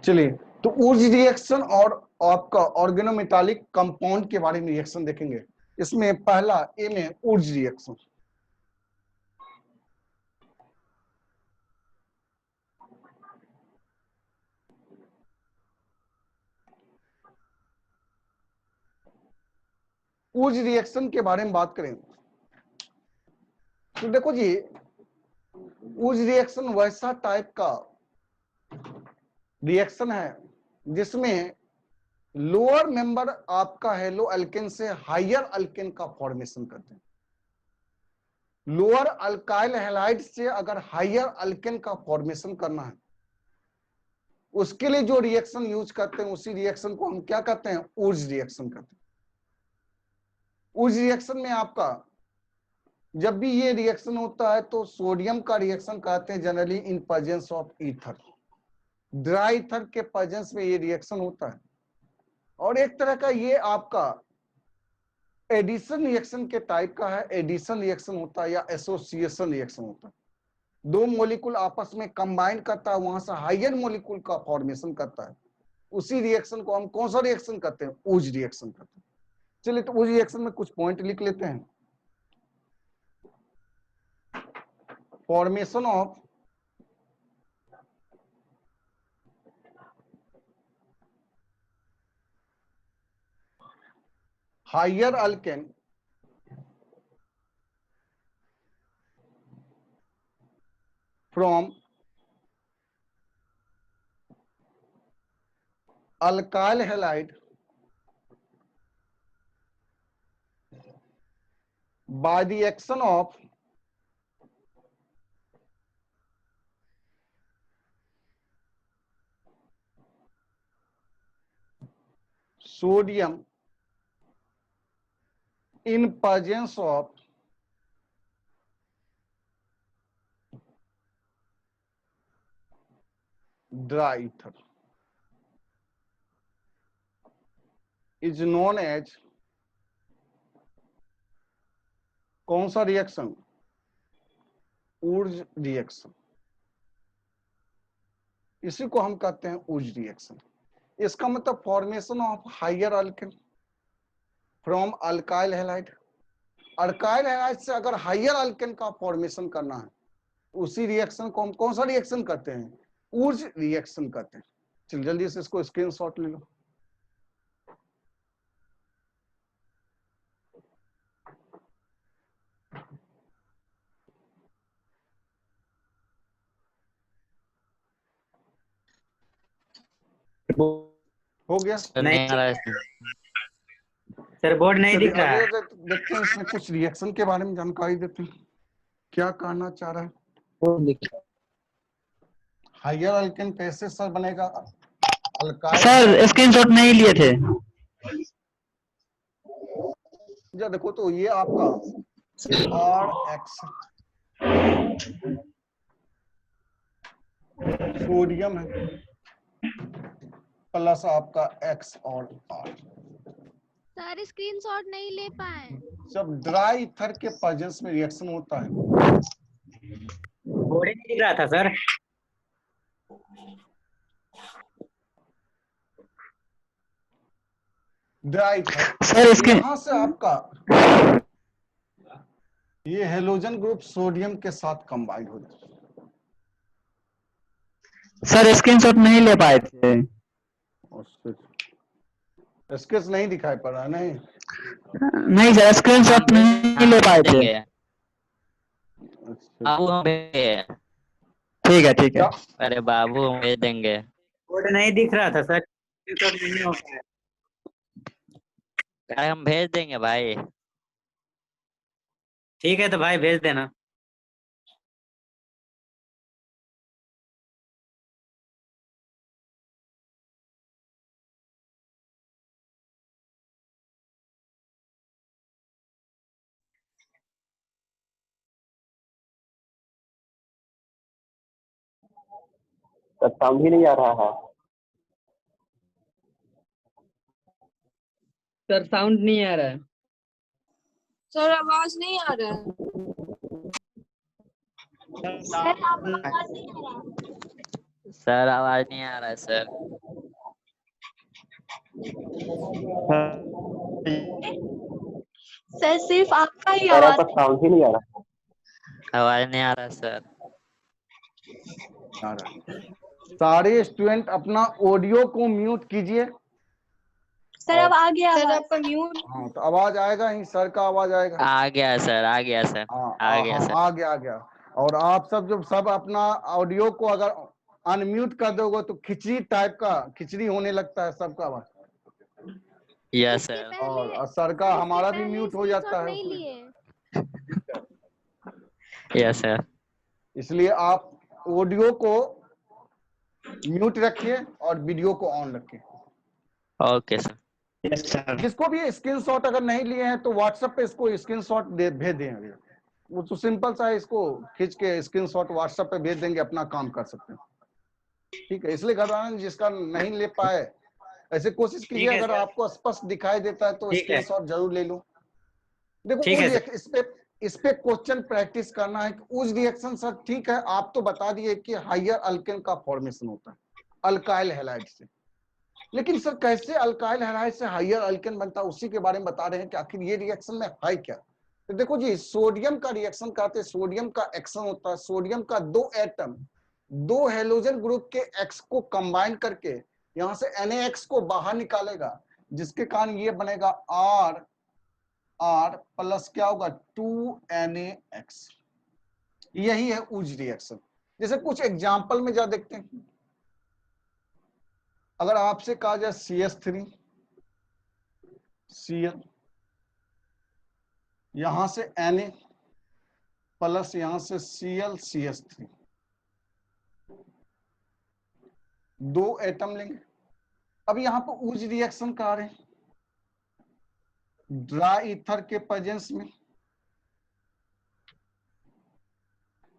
चलिए, तो Wurtz reaction और आपका ऑर्गेनोमेटालिक कंपाउंड के बारे में रिएक्शन देखेंगे। इसमें पहला ए में ऊर्ज रिएक्शन। ऊर्ज रिएक्शन के बारे में बात करें तो देखो जी, ऊर्ज रिएक्शन वैसा टाइप का रिएक्शन है जिसमें लोअर मेंबर आपका हेलो अल्केन से हायर अल्केन का फॉर्मेशन करते हैं। लोअर अल्काइल हैलाइड से अगर हायर अल्केन का फॉर्मेशन करना है, उसके लिए जो रिएक्शन यूज करते हैं उसी रिएक्शन को हम क्या कहते हैं, ऊर्ज रिएक्शन कहते हैं। ऊर्ज रिएक्शन में आपका जब भी ये रिएक्शन होता है तो सोडियम का रिएक्शन कहते हैं generally in presence of ether. Dry ether के प्रेजेंस में ये रिएक्शन होता है। और एक तरह का ये आपका एडिशन रिएक्शन के टाइप का है। एडिशन रिएक्शन होता है या एसोसिएशन रिएक्शन होता है। दो मॉलिक्यूल आपस में कंबाइन करता है, वहां से हायर मॉलिक्यूल का फॉर्मेशन करता है। उसी रिएक्शन को हम कौन सा रिएक्शन करते हैं, ऊर्ज रिएक्शन करते हैं। चलिए, तो ऊर्ज रिएक्शन में कुछ पॉइंट लिख लेते हैं। Formation of higher alkane from alkyl halide by the action of sodium in presence of dry ether is known as कौन सा रिएक्शन, ऊर्ज रिएक्शन। इसी को हम कहते हैं ऊर्ज रिएक्शन। इसका मतलब formation of higher alkane from alkyl halide. Alkyl halide से अगर हायर अल्केन का फॉर्मेशन करना है, उसी रिएक्शन को हम कौन सा रिएक्शन करते हैं, ऊर्ज रिएक्शन करते हैं। चलिए जल्दी से इसको स्क्रीनशॉट ले लो। हो गया? नहीं आ रहा है सर, बोर्ड नहीं दिख रहा है। देखते हैं इसमें कुछ रिएक्शन के बारे में जानकारी देते हैं, क्या कहना चाह रहा है। हायर अल्केन कैसे सर बनेगा, अल्काइल सर स्क्रीनशॉट नहीं लिए थे। देखो तो ये आपका RX सोडियम है प्लस आपका X और R। सर स्क्रीनशॉट नहीं ले पाए। जब ड्राई ईथर के प्रेजेंस में रिएक्शन होता है, बोर्ड नहीं दिख रहा था सर। ड्राई ईथर सर इसके यहाँ से आपका ये हेलोजन ग्रुप सोडियम के साथ कंबाइन हो जाता है। सर स्क्रीनशॉट नहीं ले पाए थे। स्केच नहीं दिखाई पड़ रहा है? नहीं सर स्क्रीनशॉट नहीं ले पाए थे। बाबू हम भेज ठीक है ठीक है। अरे बाबू हम भेज देंगे। बोर्ड नहीं दिख रहा था सर, नहीं हो पाया। अरे हम भेज देंगे भाई। ठीक है तो भाई भेज देना। सर साउंड ही नहीं आ रहा है। सर साउंड नहीं आ रहा है। सर आवाज नहीं आ रहा है। सर आवाज नहीं आ रहा। सर आवाज नहीं आ रहा है सर। सर सिर्फ आपका ही सर आवाज आपका साउंड ही नहीं आ रहा। आवाज नहीं आ रहा है सर। आ रहा है। सारे स्टूडेंट अपना ऑडियो को म्यूट कीजिए। सर अब आ गया सर आपका म्यूट। हाँ तो आवाज आएगा ही, सर का आवाज आएगा। आ गया सर, आ गया सर, हाँ आ गया हाँ सर। आ गया आ गया। और आप सब जो सब अपना ऑडियो को अगर अनम्यूट कर दोगे तो खिचड़ी टाइप का खिचड़ी होने लगता है सबका आवाज। यस इसके सर। पहले और सर का इसके हमारा भी पहले म्यूट हो स्क्रीनशॉट जाता है नहीं उसमें। लिए। Yes sir. इसलिए आप ऑडियो को म्यूट रखिए और वीडियो को ऑन रखिए। Okay sir. Yes sir. जिसको भी स्क्रीनशॉट अगर नहीं लिए हैं तो व्हाट्सएप पे इसको स्क्रीनशॉट भेज देंगे। वो तो सिंपल सा है, इसको खींच के स्क्रीनशॉट व्हाट्सएप पे भेज देंगे, अपना काम कर सकते हैं। ठीक है, इसलिए घबराना नहीं, जिसका नहीं ले पाए ऐसे कोशिश कीजिए, ठीक है अगर सर। आपको स्पष्ट दिखाई देता है तो ठीक है। स्क्रीनशॉट जरूर ले लो। देखो ठीक है उस इस पे क्वेश्चन प्रैक्टिस करना है कि उस रिएक्शन सर ठीक है आप तो बता दिए कि हाइयर अल्केन का फॉर्मेशन होता है अल्काइल हैलाइड से, लेकिन सर कैसे अल्काइल हैलाइड से हाइयर अल्केन बनता है उसी के बारे में बता रहे हैं कि आखिर ये रिएक्शन में है क्या। तो देखो जी, सोडियम का रिएक्शन कहते हैं, सोडियम का एक्शन होता है, सोडियम का दो एटम दो हेलोजन ग्रुप के एक्स को कंबाइन करके यहां से NaX को बाहर निकालेगा, जिसके कारण ये बनेगा R प्लस क्या होगा 2NaX। यही है उज रिएक्शन। जैसे कुछ एग्जांपल में जा देखते हैं। अगर आपसे कहा जाए CH3 Cl, यहां से Na प्लस यहां से Cl CH3, दो एटम लेंगे। अब यहां पर उज रिएक्शन कहा रहे हैं ड्राई ईथर के प्रेजेंस में।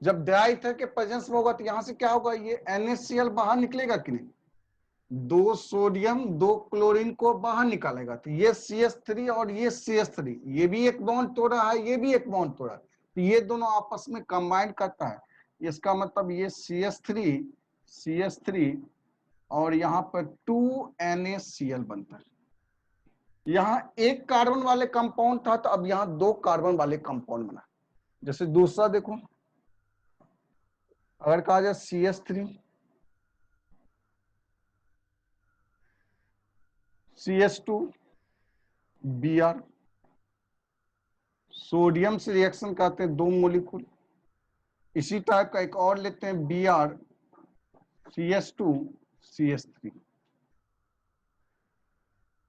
जब ड्राई ईथर के प्रेजेंस में होगा तो यहां से क्या होगा, ये NaCl बाहर निकलेगा कि नहीं, दो सोडियम दो क्लोरीन को बाहर निकालेगा, तो ये CH3 और ये CH3, ये भी एक बॉन्ड तोड़ा है, ये भी एक बॉन्ड तोड़ा है, तो ये दोनों आपस में कंबाइन करता है। इसका मतलब ये CH3 और यहाँ पर 2NaCl बनता है। यहाँ एक कार्बन वाले कंपाउंड था तो अब यहाँ दो कार्बन वाले कंपाउंड बना। जैसे दूसरा देखो, अगर कहा जाए CH3 CH2 Br, सोडियम से रिएक्शन करते हैं दो मोलिकुल, इसी टाइप का एक और लेते हैं Br CH2 CH3,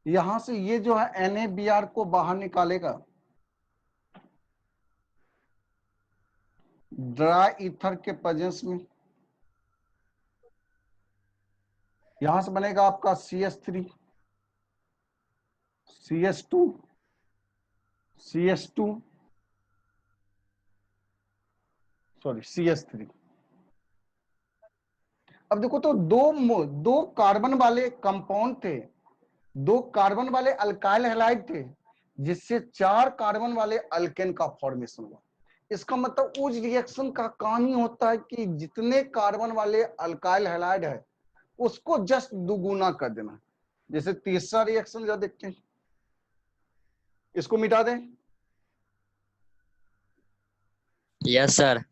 यहां से ये जो है NaBr को बाहर निकालेगा, ड्राई ईथर के प्रेजेंस में, यहां से बनेगा आपका CH3 CH3 अब देखो तो दो कार्बन वाले कंपाउंड थे, दो कार्बन वाले अल्काइल हैलाइड थे, जिससे चार कार्बन वाले अल्केन का फॉर्मेशन हुआ। इसका मतलब उस रिएक्शन का काम ही होता है कि जितने कार्बन वाले अल्काइल हैलाइड है उसको जस्ट दुगुना कर देना। जैसे तीसरा रिएक्शन जो देखते हैं, इसको मिटा दें। Yes sir.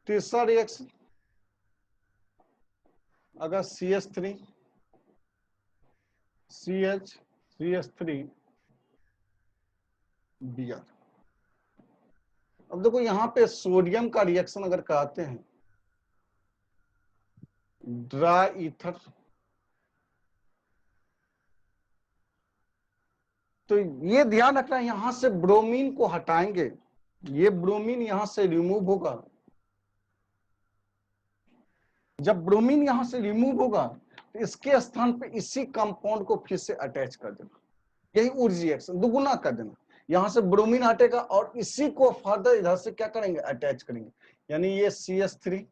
तीसरा रिएक्शन, अगर CH3 CH3 Br, अब देखो यहां पे सोडियम का रिएक्शन अगर कहते हैं ड्राई ईथर, तो ये ध्यान रखना है यहां से ब्रोमीन को हटाएंगे, ये ब्रोमीन यहां से रिमूव होगा। जब ब्रोमीन यहां से रिमूव होगा तो इसके स्थान पे इसी कंपाउंड को फिर से अटैच कर देना, यही ऊर्ज रिएक्शन, दुगुना कर देना। यहां से ब्रोमीन हटेगा और इसी को फर्दर इधर से क्या करेंगे, अटैच करेंगे। यानी ये CH3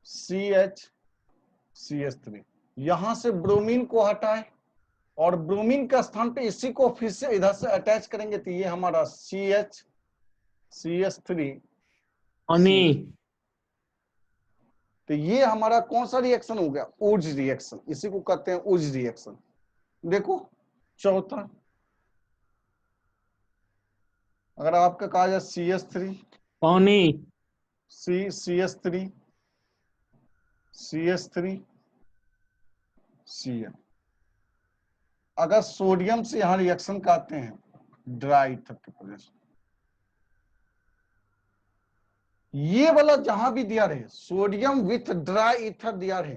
CH CH3, यहां से ब्रोमीन को हटाए और ब्रोमीन के स्थान पे इसी को फिर से इधर से अटैच करेंगे, तो ये हमारा CH3 तो ये हमारा कौन सा रिएक्शन हो गया, ऊर्ज रिएक्शन, इसी को कहते हैं ऊर्ज रिएक्शन। देखो चौथा, अगर आपका कहा जाए CH3 CH3 Cl, अगर सोडियम से यहां रिएक्शन करते हैं ड्राई ईथर के प्रेजेंस, ये वाला जहां भी दिया रहे सोडियम विथ ड्राई ईथर दिया रहे,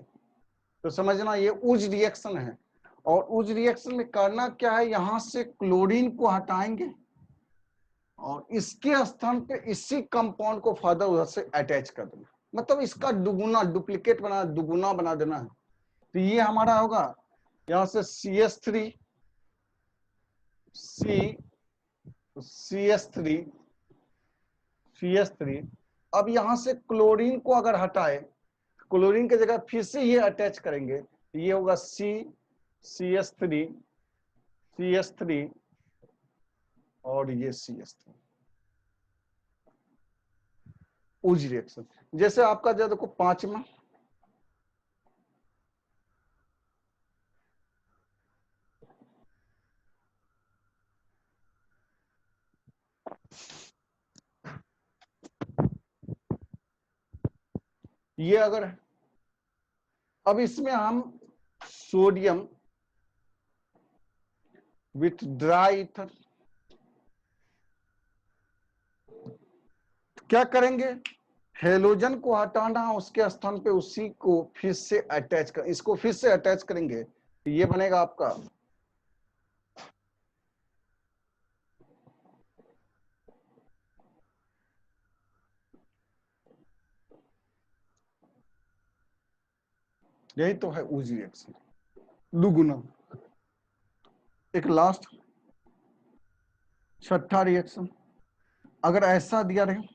तो समझना ये ऊर्ज रिएक्शन है। और ऊर्ज रिएक्शन में करना क्या है, यहां से क्लोरीन को हटाएंगे और इसके स्थान पे इसी कंपाउंड को फर्दर उधर से अटैच कर देना, मतलब इसका दुगुना, डुप्लीकेट बना, दुगुना बना देना है। तो ये हमारा होगा यहां से CH3 CH3 अब यहां से क्लोरीन को अगर हटाए, क्लोरीन की जगह फिर से ये अटैच करेंगे, तो ये होगा CH3 और ये CH3, ऊर्ज रिएक्शन। जैसे आपका जो देखो पांचवा, ये अगर अब इसमें हम सोडियम विथ ड्राई ईथर क्या करेंगे, हेलोजन को हटाना, उसके स्थान पे उसी को फिर से अटैच कर, इसको फिर से अटैच करेंगे, तो ये बनेगा आपका यही तो है ऊर्ज रिएक्शन, दुगुना। एक लास्ट छठा रिएक्शन, अगर ऐसा दिया रहे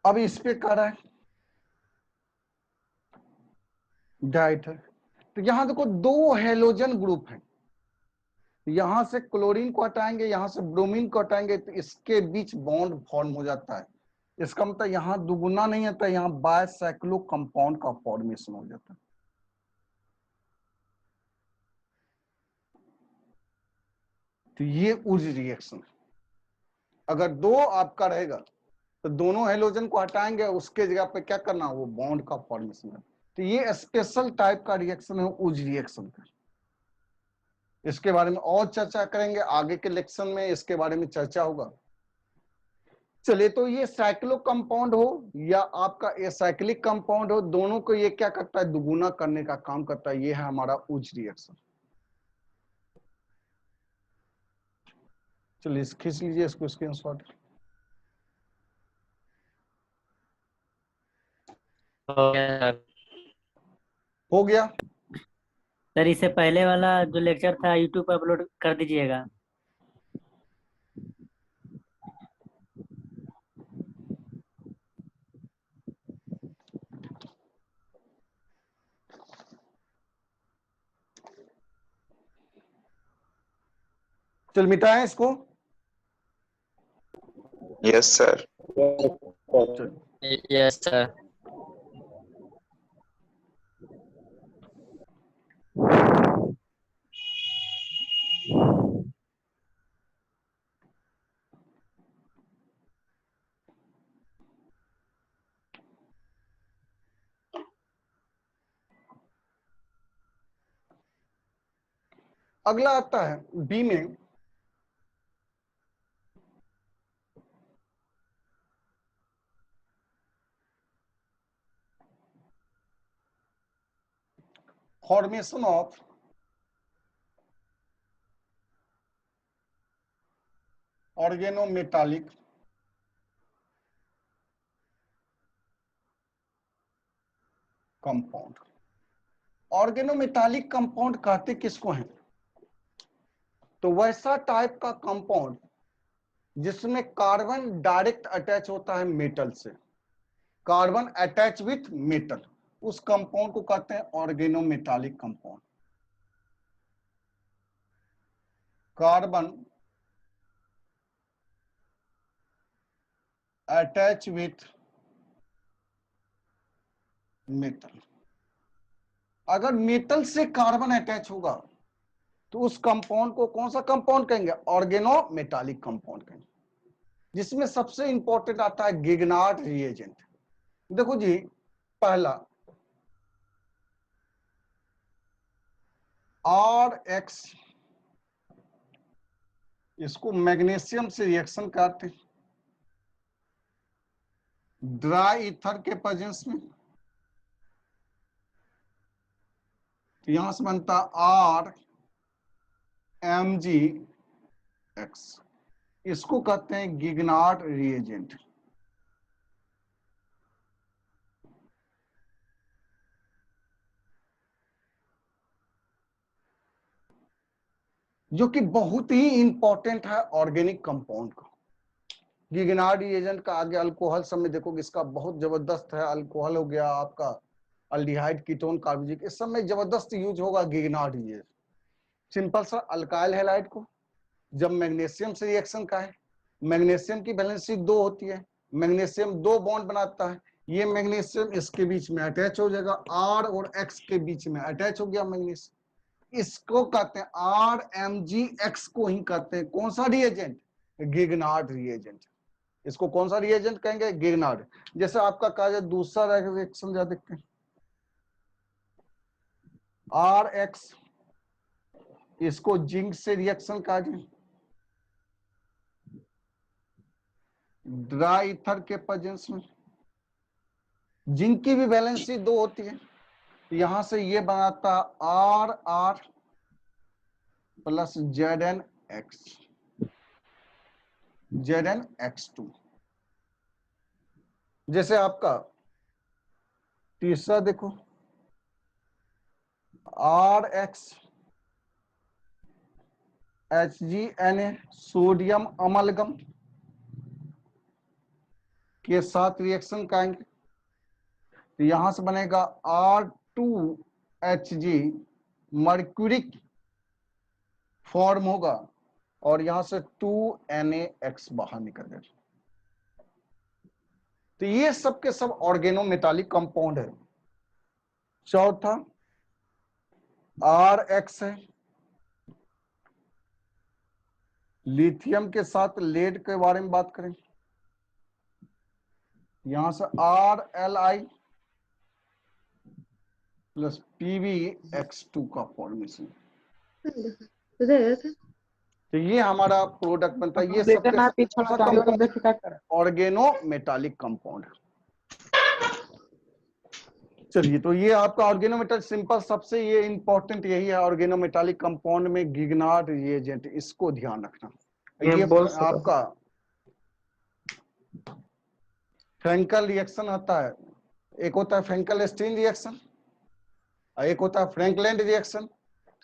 अब इस पे कर रहा है डाइट है, तो यहां देखो दो हेलोजन ग्रुप है, यहां से क्लोरीन को हटाएंगे, यहां से ब्रोमीन को हटाएंगे, तो इसके बीच बॉन्ड फॉर्म हो जाता है। इसका मतलब यहाँ दुगुना नहीं आता, यहाँ बायसाइक्लो कंपाउंड का फॉर्मेशन हो जाता है। तो ये ऊर्ज रिएक्शन, अगर दो आपका रहेगा तो दोनों हेलोजन को हटाएंगे, उसके जगह पे क्या करना, वो बॉन्ड का फॉर्मेशन है। तो ये स्पेशल टाइप का रिएक्शन है ऊर्ज रिएक्शन का। इसके बारे में और चर्चा करेंगे आगे के लेक्चर में, इसके बारे में चर्चा होगा। चलिए, तो ये साइक्लो कंपाउंड हो या आपका एसाइक्लिक कंपाउंड हो, दोनों को ये क्या करता है, दुगुना करने का काम करता है। ये है हमारा ऊर्ज रिएक्शन। चलिए खींच लीजिए इसको स्क्रीनशॉट। हो गया। सर इससे पहले वाला जो लेक्चर था यूट्यूब पर अपलोड कर दीजिएगा। चल मिटाएं इसको। Yes sir. Yes sir. अगला आता है बी में, formation of organometallic compound. Organometallic compound कहते किसको हैं? तो वैसा टाइप का कंपाउंड जिसमें कार्बन डायरेक्ट अटैच होता है मेटल से, कार्बन अटैच विथ मेटल, उस कंपाउंड को कहते हैं organometallic compound. Carbon attach with metal. अगर मेटल से कार्बन अटैच होगा तो उस कंपाउंड को कौन सा कंपाउंड कहेंगे? ऑर्गेनोमेटालिक कंपाउंड कहेंगे, जिसमें सबसे इंपॉर्टेंट आता है गिगनार्ड रिएजेंट। देखो जी, पहला RX, इसको मैग्नीशियम से रिएक्शन करते हैं ड्राई ईथर के प्रेजेंस में, तो यहां से बनता RMgX, इसको कहते हैं गिगनार्ड रिएजेंट। जो कि बहुत ही इंपॉर्टेंट है ऑर्गेनिक कंपाउंड का। गिगनार्ड रिएजेंट का आगे अल्कोहल सब में देखोगे इसका बहुत जबरदस्त है। अल्कोहल हो गया आपका अल्डिहाइड, कीटोन, कार्बोजिक, इस सब में जबरदस्त यूज होगा गिगनार्ड रिएजेंट। सिंपल सा अल्काइल हैलाइड को जब मैग्नीशियम से रिएक्शन का है, मैग्नीशियम की वैलेंसी 2 होती है, मैग्नीशियम 2 बॉन्ड बनाता है, ये मैग्नीशियम इसके बीच में अटैच हो जाएगा, R और X के बीच में अटैच हो गया मैग्नीशियम, इसको कहते हैं RMgX को ही कहते हैं कौन सा रिएजेंट? गिगनार्ड रिएजेंट। इसको कौन सा रिएजेंट कहेंगे? गिगनार्ड। जैसे आपका कहा जाए दूसरा रिएक्शन जा देखते हैं, RX, इसको जिंक से रिएक्शन कहा जाए ड्राई ईथर के प्रेजेंस में, जिंक की भी वैलेंसी 2 होती है, यहां से ये बनाता RR प्लस ZnX2। जैसे आपका तीसरा देखो, RX HgNa, सोडियम अमलगम के साथ रिएक्शन करेंगे, तो यहां से बनेगा R2Hg, मर्क्यूरिक फॉर्म होगा, और यहां से 2NaX बाहर निकल जाएगा। तो ये सब के सब ऑर्गेनोमेटालिक कंपाउंड है। चौथा RX है, लिथियम के साथ लेड के बारे में बात करें, यहां से RLi प्लस PbX2 का फॉर्मेशन। तो ये हमारा प्रोडक्ट बनता है। ये सब ऑर्गेनोमेटालिक कंपाउंड। चलिए, तो ये आपका ऑर्गेनोमेटालिक सिंपल सबसे ये इंपॉर्टेंट यही है ऑर्गेनोमेटालिक कंपाउंड में गिगनार्ड रिएजेंट, इसको ध्यान रखना। ये आपका फ्रैंकल रिएक्शन आता है, एक होता है फ्रैंकल स्टीन रिएक्शन, एक होता है फ्रैंकलैंड रिएक्शन।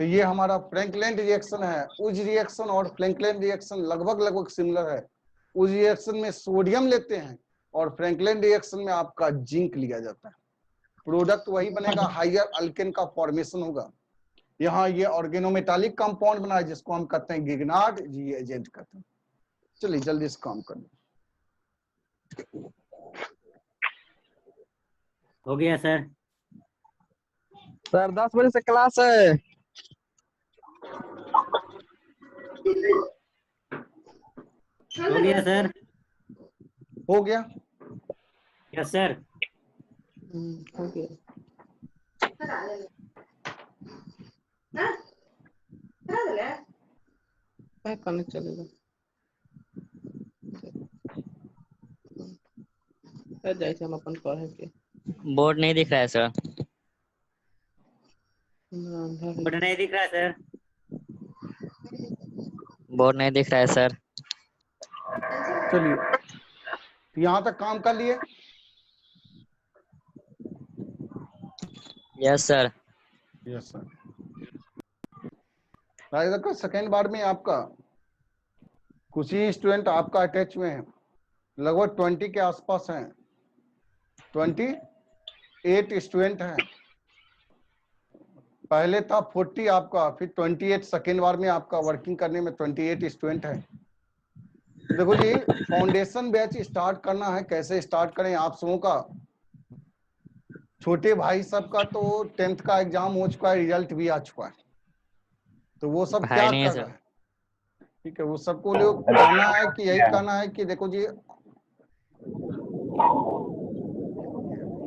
तो ये हमारा फ्रैंकलैंड रिएक्शन है। उज रिएक्शन और फ्रैंकलैंड रिएक्शन लगभग सिमिलर है। उज रिएक्शन में सोडियम लेते हैं और फ्रैंकलैंड रिएक्शन में आपका जिंक लिया जाता है, प्रोडक्ट वही बनेगा, हाइयर अल्केन का फॉर्मेशन होगा। यहाँ ये ऑर्गेनोमेटालिक कंपाउंड बना है जिसको हम कहते हैं गिगनार्ड रिएजेंट कहते हैं। चलिए जल्दी से काम कर लो। हो गया सर। सर 10 बजे से क्लास है। हो गया सर। हो गया। Yes sir. हो गया। करने चलेगा जैसे हम अपन पढ़े के। बोर्ड नहीं दिख रहा है सर। बोर्ड नहीं दिख रहा है सर। बोर्ड नहीं दिख रहा है सर। चलिए, तो यहाँ तक काम कर लिए। Yes sir. Yes sir. Rajendra, second बार में आपका कुछ ही स्टूडेंट आपका अटैच में है, लगभग 20 के आसपास हैं, 28 स्टूडेंट हैं। पहले था 40 आपका, फिर 28 सेकेंड बार में आपका वर्किंग करने में 28 स्टूडेंट है। देखो जी, फाउंडेशन बैच स्टार्ट करना है, कैसे स्टार्ट करें आप सबों का। छोटे भाई सब का तो 10th का एग्जाम हो चुका है, रिजल्ट भी आ चुका है, तो वो सब क्या नहीं है कर सर। रहे हैं, ठीक है। वो सबको लोग कहना है कि यही कहना है कि देखो जी,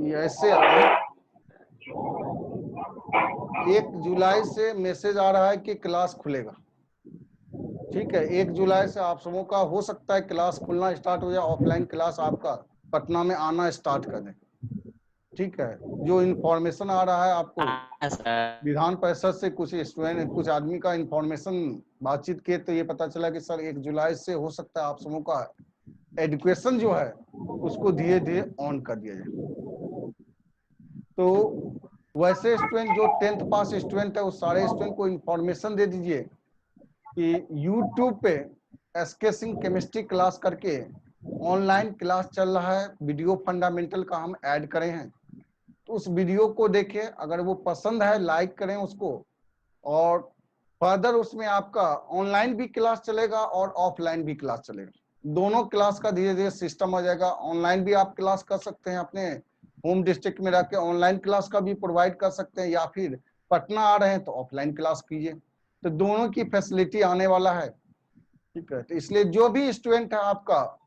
ये ऐसे 1 जुलाई से मैसेज आ रहा है कि क्लास खुलेगा, ठीक है। 1 जुलाई से आप सबों का हो सकता है क्लास खुलना स्टार्ट हो जाए, ऑफलाइन क्लास आपका पटना में आना स्टार्ट कर दें, ठीक है। जो इंफॉर्मेशन आ रहा है आपको सर विधान परिषद से, कुछ स्टूडेंट, कुछ आदमी का इंफॉर्मेशन बातचीत किए तो ये पता चला कि सर 1 जुलाई से हो सकता है आप सबों का एजुकेशन जो है उसको धीरे धीरे ऑन कर दिया जाए। तो वैसे स्टूडेंट जो 10th पास स्टूडेंट है, उस सारे स्टूडेंट को इंफॉर्मेशन दे दीजिए कि YouTube पे SK सिंह केमिस्ट्री क्लास करके ऑनलाइन क्लास चल रहा है, वीडियो फंडामेंटल का हम ऐड करे हैं, तो उस वीडियो को देखें, अगर वो पसंद है लाइक करें उसको, और फर्दर उसमें आपका ऑनलाइन भी क्लास चलेगा और ऑफलाइन भी क्लास चलेगा। दोनों क्लास का धीरे धीरे सिस्टम आ जाएगा। ऑनलाइन भी आप क्लास कर सकते हैं, अपने होम डिस्ट्रिक्ट में रह के ऑनलाइन क्लास का भी प्रोवाइड कर सकते हैं, या फिर पटना आ रहे हैं तो ऑफलाइन क्लास कीजिए। तो दोनों की फैसिलिटी आने वाला है, ठीक है। तो इसलिए जो भी स्टूडेंट है आपका,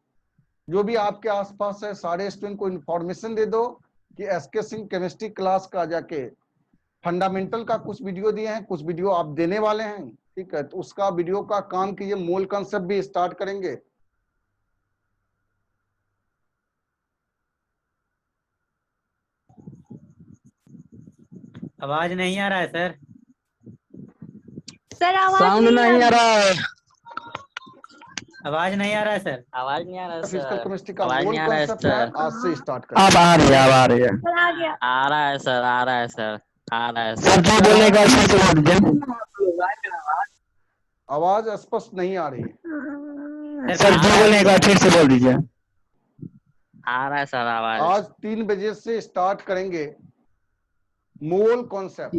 जो भी आपके आसपास है, सारे स्टूडेंट को इन्फॉर्मेशन दे दो कि SK सिंह केमिस्ट्री क्लास का जाके फंडामेंटल का कुछ वीडियो दिए हैं, कुछ वीडियो आप देने वाले हैं, ठीक है। तो उसका वीडियो का काम कीजिए, मूल कंसेप्ट भी स्टार्ट करेंगे। आवाज नहीं आ रहा है सर। सर आवाज साउंड नहीं आ रहा है। आवाज नहीं आ रहा है सर। आवाज नहीं आ रहा है फिजिकल सर। केमिस्ट्री का आवाज मूल नहीं आ रहा है कंसेप्ट है, सर। आज से स्टार्ट करें। अब आ रही है, अब आ रही है। सर आ गया। आ रहा है सर, आ रहा है सर, आ रहा है सर सर। जो बोलेगा फिर से बोल दीजिए। आवाज स्पष्ट नहीं आ रही है। सर जो बोलेगा फिर से बोल दीजिए। आ रहा है सर आवाज। आज 3 बजे से स्टार्ट करेंगे मूल कॉन्सेप्ट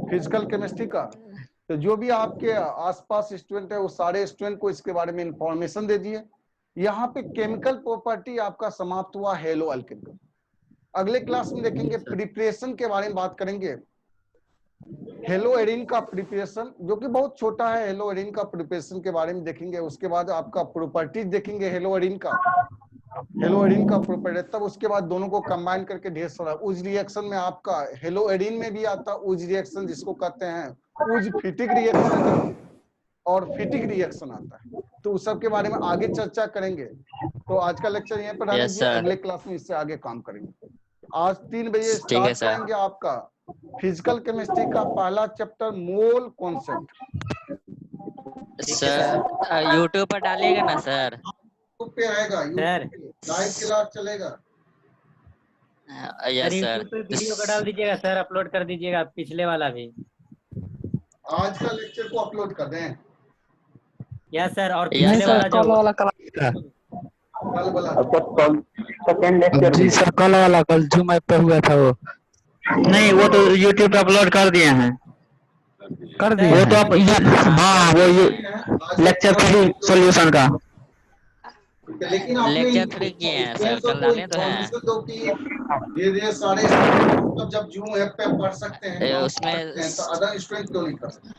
फिजिकल केमिस्ट्री का। तो जो भी आपके आसपास स्टूडेंट है, वो सारे स्टूडेंट को इसके बारे में इंफॉर्मेशन दे दिए। यहाँ पे केमिकल प्रॉपर्टी आपका समाप्त हुआ हेलो अल्केन का। अगले क्लास में देखेंगे प्रिपरेशन के बारे में बात करेंगे। हेलो एरिन का प्रिपरेशन जो कि बहुत छोटा है, हेलो एरिन का प्रिपरेशन के बारे में देखेंगे। उसके बाद आपका प्रॉपर्टीज देखेंगे हेलो एरिन का, हेलो एरिन का प्रॉपर्टी। तब उसके बाद दोनों को कंबाइन करके ढेर सारा उज रिएक्शन में आपका हेलो एरिन में भी आता उज रिएक्शन, जिसको कहते हैं उज फिटिक रिएक्शन और फिटिक रिएक्शन आता है। तो उस सब के बारे में आगे चर्चा करेंगे। तो आज का लेक्चर यहीं पर रहने Yes, दीजिए, sir. अगले क्लास में इससे आगे काम करेंगे। आज 3 बजे ठीक है, स्टार्ट sir. करेंगे आपका फिजिकल केमिस्ट्री का पहला chapter mole concept. Sir YouTube पर डालिएगा ना सर। यूट्यूब पे आएगा, सर। यूट्यूब पे लाइव क्लास चलेगा। सर यस यूट्यूब पे वीडियो को डाल दीजिएगा सर, अपलोड कर दीजिएगा पिछले वाला भी। आज का लेक्चर को अपलोड कर दें। यस सर, और Yes, पिछले sir. वाला कल जो वाला क्लास कल वाला अच्छा कल सेकेंड लेक्चर जी सर, कल वाला कल जूम ऐप पे हुआ था वो। नहीं वो तो यूट्यूब पे अपलोड कर दिए हैं। कर दिए वो तो आप हाँ वो लेक्चर 3 सॉल्यूशन का। लेकिन आपने लेक्चर 3 किए हैं सर, कल डाले तो हैं। दो कि धीरे-धीरे सारे मतलब जब जूम ऐप पे पढ़ सकते हैं, उसमें तो अदर स्टूडेंट क्यों नहीं कर सकते।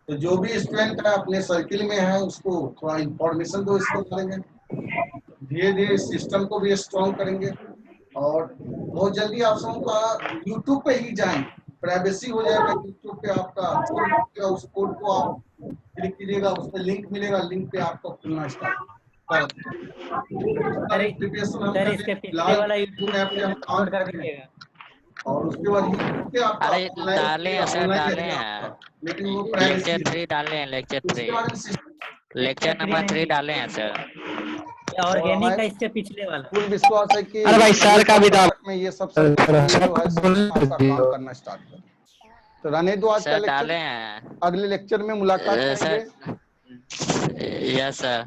तो जो भी स्टूडेंट है अपने सर्किल में है उसको थोड़ा इंफॉर्मेशन दो इसके बारे में। धीरे धीरे सिस्टम को भी स्ट्रॉन्ग करेंगे और बहुत जल्दी आप सबों का यूट्यूब पे ही जाएंगे, प्राइवेसी हो जाएगा। यूट्यूब पे आपका कोड मिलेगा, उस कोड को आप क्लिक कीजिएगा, उसमें लिंक मिलेगा, लिंक पे आपको खुलना स्टार्ट सर इसके पिछले वाला यूट्यूब ऐप पे हम काम अपलोड कर कर रहे हैं। दीजिएगा। और उसके बाद यूट्यूब पे आपका अरे online डाले हैं सर, online डाले रहेगा हैं। आपका, लेकिन वो लेक्चर प्राइवेसी 3 डाले हैं, लेक्चर उसके 3। बारे में लेक्चर नंबर 3 डाले हैं सर। ऑर्गेनिक हमें का इससे पिछले वाला। पूर्ण विश्वास है कि अरे भाई, सर का भी दाव- में ये सब सब्जेक्ट जो है आपका काम करना स्टार्ट कर। तो रहने दो आज का सर डाले लेक्चर, हैं। अगले लेक्चर में मुलाकात करेंगे। Sir yes sir.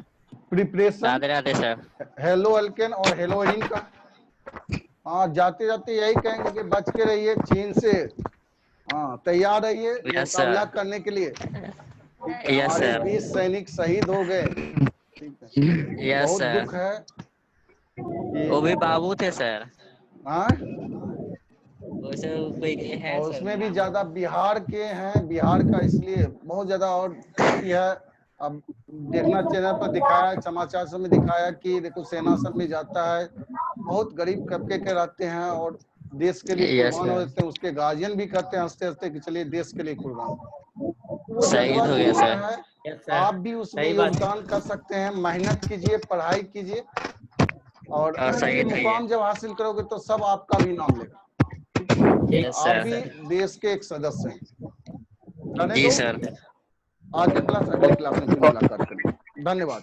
Preparation Radhe Radhe sir. Hello alkane और हेलोइन का। हाँ, जाते जाते यही कहेंगे कि बच के रहिए चीन से। हाँ, तैयार रहिए यस सर। मुकाबला करने के लिए। यस हमारे सर। 20 सैनिक शहीद हो गए। ठीक है, यस बहुत सर। दुख है कि वो भी बाबू थे सर। हाँ, वैसे कोई है और सर उसमें भी नाम? ज्यादा बिहार के हैं, बिहार का इसलिए बहुत ज्यादा और खुशी है। अब देखना चैनल पर दिखाया, समाचार सब में दिखाया कि देखो सेना सब में जाता है, बहुत गरीब तबके के रहते हैं और देश के लिए Yes, कुर्बान हो sir. जाते हैं। उसके गार्जियन भी कहते हैं हंसते हंसते कि चलिए देश के लिए कुर्बान। वो शहीद जज्बा हो गया जिंदा सर। है, यस सर। आप भी उसमें सही बात है। योगदान कर सकते हैं। मेहनत कीजिए, पढ़ाई कीजिए और और ये शहीद हुए। मुकाम जब हासिल करोगे तो सब आपका भी नाम लेगा। यस आप सर। भी देश के एक सदस्य हैं। रहने जी दो, सर। आज का क्लास अगले क्लास में फिर मुलाकात करेंगे। धन्यवाद।